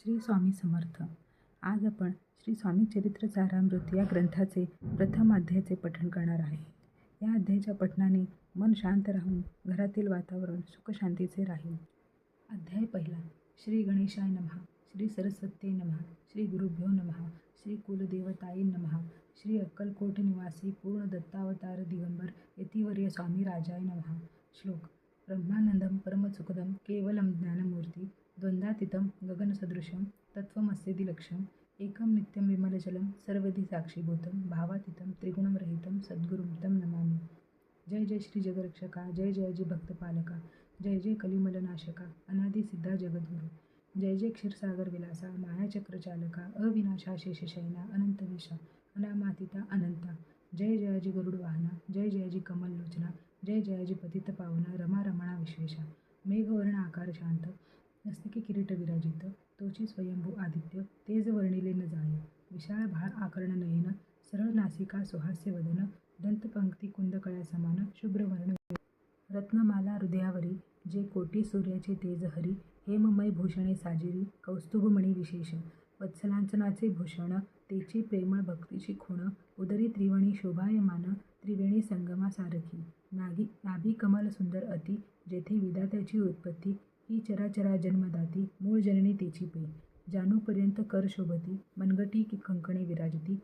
श्री स्वामी समर्थ. आज आपण श्री स्वामी चरित्र सारामृत या ग्रंथाचे प्रथम अध्यायाचे पठण करणार आहे. या अध्यायाच्या पठणाने मन शांत राहून घरातील वातावरण सुखशांतीचे राहील. अध्याय पहिला. श्री गणेशाय नमः. श्री सरस्वत्यै नमः. श्री गुरुभ्यो नमः. श्री कुलदेवतायै नमः. श्री अक्कलकोट निवासी पूर्ण दत्तावतार दिगंबर यतिवर्य स्वामी राजाय नमः. श्लोक. ब्रह्मानंदम परमसुखदम केवलम ज्ञानमूर्ती द्वंद्वातीतं गगनसदृशं तत्त्वमस्येदिलक्ष्यम् एकं नित्यं विमलजलं सर्वधी साक्षीभूतं भावातीतं त्रिगुणरहितं सद्गुरुं तं नमामि. जय जय श्री जगरक्षका. जय जय जी भक्तपालका. जय जय कलिमलनाशका अनादिसिद्धा जगद्गुरु. जय जय क्षीरसागर विलासा मायाचक्रचालका अविनाशा शेषशयना अनंतवेशा अनामातीता अनंता. जय जयाजी गरुड वाहना. जय जयाजी कमललोचना. जय जयाजी पतित पावना रमा रमणा विश्वेशा. मेघवर्ण आकार शांत मस्तकी किरीट विराजित तोची स्वयंभू आदित्य तेज वर्णिले न जाय. विशाळ भाळ आकर्ण नयन सरळ नासिका सुहास्य वदन दंतपंक्ती कुंदकळ्या समान शुभ्रवर्ण रत्नमाला हृदयावरी जे कोटी सूर्याचे तेज हरी हेममय भूषणे साजिरी कौस्तुभमणी विशेष वत्सलांचनाचे भूषण तेची प्रेमळ भक्तीची खूण उदरी त्रिवणी शोभायमान त्रिवेणी संगमा सारखी नाभी कमल सुंदर अति जेथे विधात्याची उत्पत्ती ही चराचरा जन्मदाती मूळ जननी तेची पै जानूपर्यंत कर शोभती मनगटी की कंकणे विराजती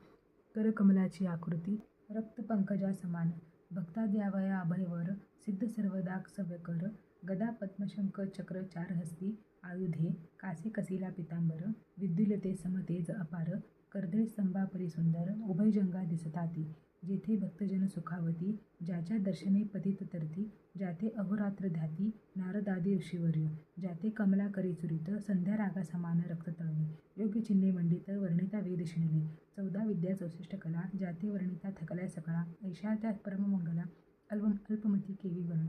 करकमलाची आकृती रक्तपंकजा समान भक्ता द्यावया अभयवर सिद्ध सर्वदा सव्यकर गदा पद्मशंख चक्र चार हस्ती आयुधे कासे कसिला पितांबर विद्युलते समतेज अपार कर्दळे स्तंभा परिसुंदर उभयजंगा दिसताती जेथे भक्तजन सुखावती ज्याच्या दर्शने पतित तरती ज्याते अहोरात्र ध्याती नारदादी ऋषीवर्य ज्याते कमला करी चुरित संध्या रागा समान रक्ततळवी योग्य चिन्हे मंडित वर्णिता वेद शिणले 14 विद्या 64 कला ज्याते वर्णिता थकल्या सकळा ऐशा त्या परममंगला अल्पमती केवी वर्ण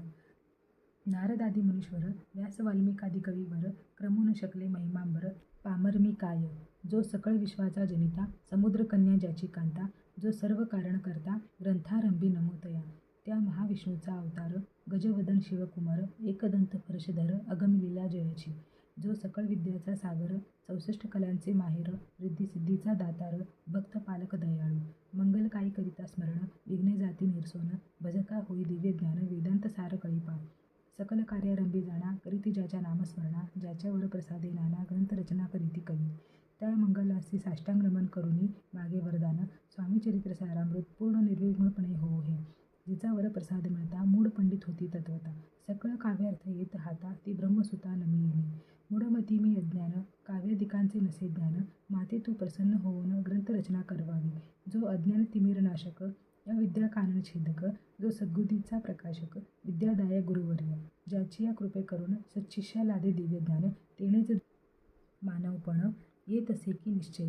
नारदादी मुनीश्वर व्यास वाल्मिकादी कवीवर क्रमून शकले महिमांबर पामर मी काय जो सकळ विश्वाचा जनिता समुद्रकन्या ज्याची कांता जो सर्व कारण करता ग्रंथारंभी नमोतया त्या महाविष्णूचा अवतार गजवदन शिवकुमार एकदंत फर्शधर अगमलीला जयाची जो सकळ विद्याचा सागर 64 कलांचे माहेर रिद्धिसिद्धीचा दातार भक्त पालक दयाळू मंगलकाई करिता स्मरण विघ्ने जाती निरसोन भजका होई दिव्य ज्ञान वेदांत सार कळीपा सकल कार्यारंभी जाणा करीती ज्याच्या नामस्मरणा ज्याच्यावर प्रसादे नाना ग्रंथरचना करीती कवी त्या मंगलासी साष्टांग नमन करुनी मागे वरदान स्वामी चरित्र सारामृत पूर्ण निर्विघ्नपणे होऊ हे जिचा वर प्रसाद मिळता मूढ पंडित होती तत्वता सकळ काव्यार्थ येत हाता ती ब्रह्मसुता नमी येणे मूढमती मी अज्ञान काव्यादिकांचे नसे ज्ञान माते तू प्रसन्न होऊन ग्रंथरचना करवावी जो अज्ञान तिमिरनाशक अविद्या कानन छेदक जो सद्बुद्धीचा प्रकाशक विद्यादायक गुरुवर्य ज्याची या कृपे करून सच्शिष्या लादे दिव्य ज्ञान तेणेच मानवपण येत असे की निश्चय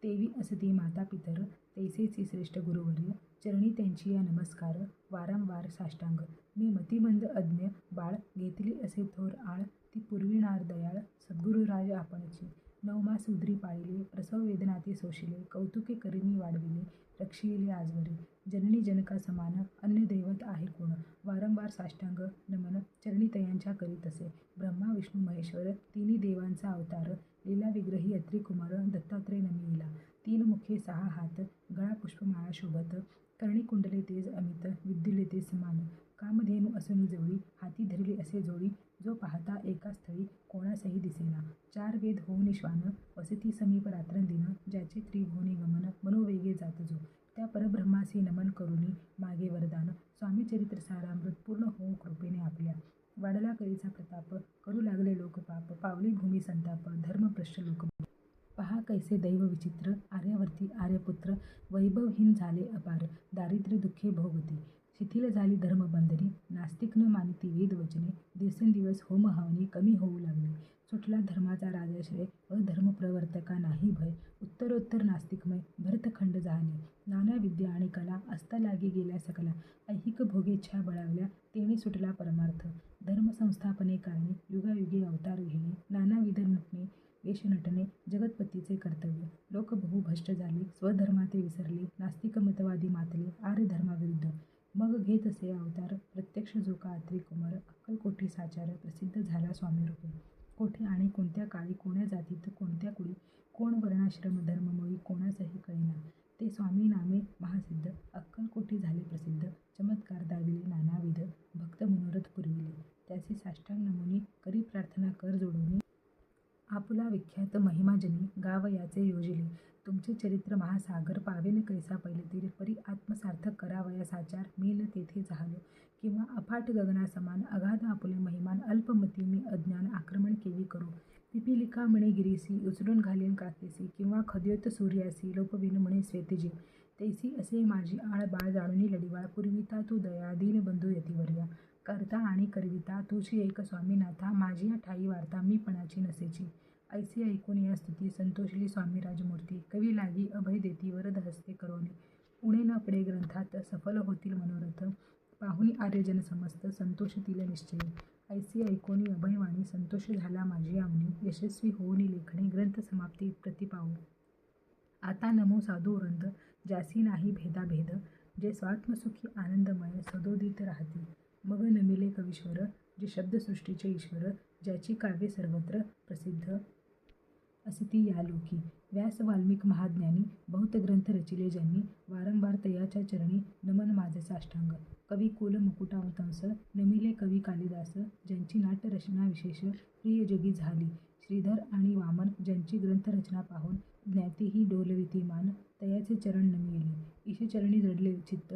तेवी असती माता पितर तैसेची श्रेष्ठ गुरुवर्य चरणी त्यांची या नमस्कार वारंवार साष्टांग मी मतिमंद अज्ञ बाळ घेतली असे थोर आळ ती पूर्विणार दयाळ सद्गुरुराज आपणची 9 मास उदरी पाळिले प्रसव वेदनाती सोशिले कौतुके करिनी वाढविले रक्षिले आजवरी जननी जनका समान अन्य दैवत आहे कोण वारंवार साष्टांग नमन चरणी तयांच्या करीत असे ब्रह्मा विष्णू महेश्वर तिन्ही देवांचा अवतार लीला विग्रही अत्री कुमार दत्तात्रय नमिला 3 मुखे 6 हात गळा पुष्पमाळा शोभत कर्णी कुंडले तेज अमित विद्युले ते समान कामधेनू असुनी जवळी हाती धरली असे जोडी जो पाहता एका स्थळी कोणासही दिसेना 4 वेद होऊन श्वान वसती समीप रात्रंदिन ज्याचे त्रिभुवनी गमन मनोवेगे जात जो त्या परब्रह्मासी नमन करुनी मागे वरदान स्वामी चरित्र सारामृत पूर्ण होऊ कृपेने आपल्या वाढला करीचा प्रताप करू लागले लोकपाप पावली भूमी संताप धर्मभ्रष्ट लोक पहा कैसे दैव विचित्र आर्यावर्ती आर्यपुत्र वैभवहीन झाले अपार दारिद्र्य दुःखे भोगती शिथिल झाली धर्मबंधनी नास्तिक न मानिती वेद वचने दिवसेंदिवस होम हवनी कमी होऊ लागले सुटला धर्माचा राजाश्रय अधर्म प्रवर्तका नाही भय उत्तरोत्तर नास्तिकमय भरतखंड झाले नाना विद्या आणि कला अस्ता लागी गेल्या सकला ऐहिक भोगेच्छा बळावल्या तेणे सुटला परमार्थ धर्म संस्थापने कारणी युगायुगे अवतार घेणे नानाविध नटणे वेश नटणे जगतपतीचे कर्तव्य लोक बहु भ्रष्ट झाले स्वधर्माते विसरले नास्तिक मतवादी मातले आर्य धर्माविरुद्ध मग घेत असे अवतार प्रत्यक्ष जो का अत्री कुमार अक्कलकोटी साचार प्रसिद्ध झाला स्वामी रूपे कोठे आणि कोणत्या काळी, कोण्या जातीत, कोणत्या कुळी, कोण वर्णाश्रम धर्ममुळी कोणासही कळेना, ते स्वामी नामे महासिद्ध, अक्कलकोटी झाले प्रसिद्ध, चमत्कार दाविले नानाविध, भक्त मनोरथ पुरविले, त्याचे साष्टांग नमूनी, करी प्रार्थना कर जोडूनी, आपुला विख्यात महिमाजनी, गाव याचे योजिले, तुमचे चरित्र महासागर, पावेल कैसा पैलतीर, परी आत्मसार्थक करावया साचार, मी न तेथे झालो, किंवा अफाट गगनासमान, अगाध आपुले महिमान, अल्पमती मी अज्ञान, आक्रमण केवी करू, पिपीलिका म्हणे गिरीसी, उचलून घालीन काकेसी, किंवा खद्योत सूर्यासी, लोपविन म्हणे श्वेतजीव, तैसी असे माझी आळ बाळ जाणूनी लढिवाळ, पुरविता तू दया, दीनबंधू यतिवर्या, करता आणि करविता तुझी एक स्वामीनाथा, माझी या ठाई वार्ता मी पणाची नसेची, ऐसी ऐकून या स्तुती, संतोषली स्वामी राजमूर्ती, कवी लागी अभय देती, वरद हस्ते करोनी, उणे न पडे ग्रंथात, सफल होतील मनोरथ, पाहुनी आर्यजन समस्त, संतोषतील निश्चयी, ऐसी ऐकोनी अभयवाणी, संतोष झाला माझी आवनी, यशस्वी होऊनी लेखणी, ग्रंथ समाप्ती प्रति पाहू, आता नमो साधू वृंद, ज्यासी नाही भेदाभेद, जे स्वात्मसुखी आनंदमय सदोदित राहती, मग नमिले कवीश्वर, जे शब्दसृष्टीचे ईश्वर, ज्याची काव्ये सर्वत्र प्रसिद्ध असिती या लोकी, व्यास वाल्मिक महाज्ञानी, बहुत ग्रंथ रचिले ज्यांनी, वारंवार तयाच्या चरणी, नमन माझे साष्टांग, कवी कुल मुकुटावतंस, नमिले कवी कालिदास, ज्यांची नाट्यरचना विशेष प्रिय जगी झाली, श्रीधर आणि वामन, ज्यांची ग्रंथरचना पाहून ज्ञातीही डोलविती मान, तयाचे चरण नमिले, ईशचरणी जडले चित्त,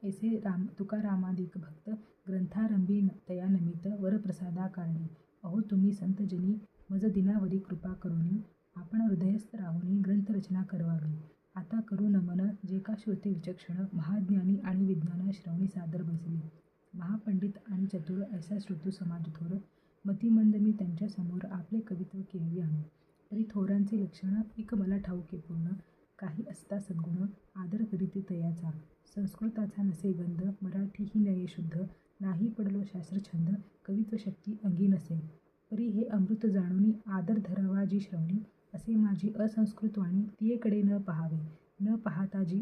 ऐसे तुकारामादिक भक्त, ग्रंथारंभी तया नमित, वरप्रसादा कारणी, अहो तुम्ही संतजनी, मज दिनावरी कृपा करुनी, आपण हृदयस्थ राहुनी, ग्रंथरचना करवावी, आता करू नमन, जे का श्रोते विचक्षण, महाज्ञानी आणि विज्ञान श्रवणी सादर बसले, महापंडित आणि चतुर, ऐसा श्रोतू समाज थोर, मतिमंद मी त्यांच्या समोर, आपले कवित्व केळवी आणू, तरी थोरांचे लक्षण, एक मला ठाऊके पूर्ण, काही असता सद्गुण, आदर करीती तयाचा, संस्कृताचा नसे गंध, मराठी ही नये शुद्ध, नाही पडलो शास्त्रछंद, कवित्व शक्ती अंगी नसे, परी हे अमृत जाणूनी, आदर धरावा जी श्रवणी, असे माझी असंस्कृत वाणी, तियेकडे न पहावे, न पाहता जी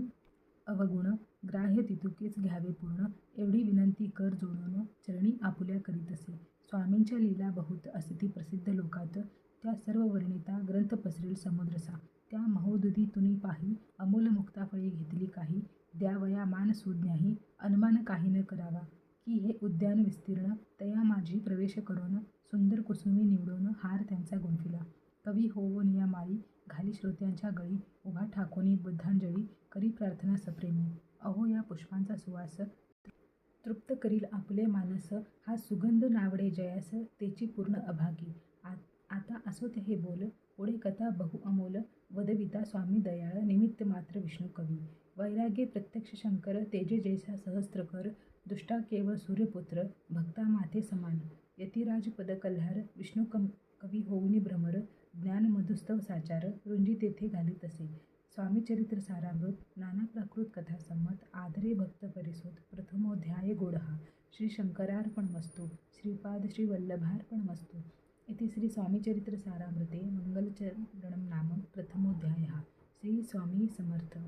अवगुण, ग्राह्य तितुकेच घ्यावे पूर्ण, एवढी विनंती कर जोडून, चरणी आपुल्या करीतसे, स्वामींच्या लीला बहुत असिती प्रसिद्ध लोकात, त्या सर्व वर्णिता, ग्रंथ पसरेल समुद्रसा, त्या महोदधी तुनी पाही, अमूल मुक्ताफळी घेतली काही, द्यावया मान सुज्ञाही, अनुमान काही न करावा, की हे उद्यान विस्तीर्ण, तया माझी प्रवेश करून, सुंदर कुसुमी निवडून, हार त्यांचा गुंफिला, कवी होवून या माळी, घाली श्रोत्यांच्या गळी, उभा ठाकोनी बुद्धांजळी, करी प्रार्थना सप्रेमी, अहो या पुष्पांचा सुवास, तृप्त करील आपले मानस, हा सुगंध नावडे जयास, तेची पूर्ण अभागी, आता असोत हे बोल, पुढे कथा बहु अमोल, वदविता स्वामी दयाळ, निमित्त मात्र विष्णू कवी, वैराग्ये प्रत्यक्ष शंकर, तेजे जैसा सहस्त्रकर, दुष्टा केवळ सूर्यपुत्र, भक्ता माते समान, यतिराज पद कल्हार, विष्णू कवी होऊनी भ्रमर, ज्ञान मधुस्तव साचार, रुंजी तेथे घालीत असे, स्वामीचरित्र सारामृत, नाना प्राकृत कथा संमत, आदरे भक्त परिसोत, प्रथमोध्याय गोडहा, श्री शंकरार्पणमस्तु, श्रीपाद श्री वल्लभार्पणमस्तु, इति श्री स्वामीचरित्र सारामृते मंगलचरणं नाम प्रथमोध्यायः, श्री स्वामी समर्थ।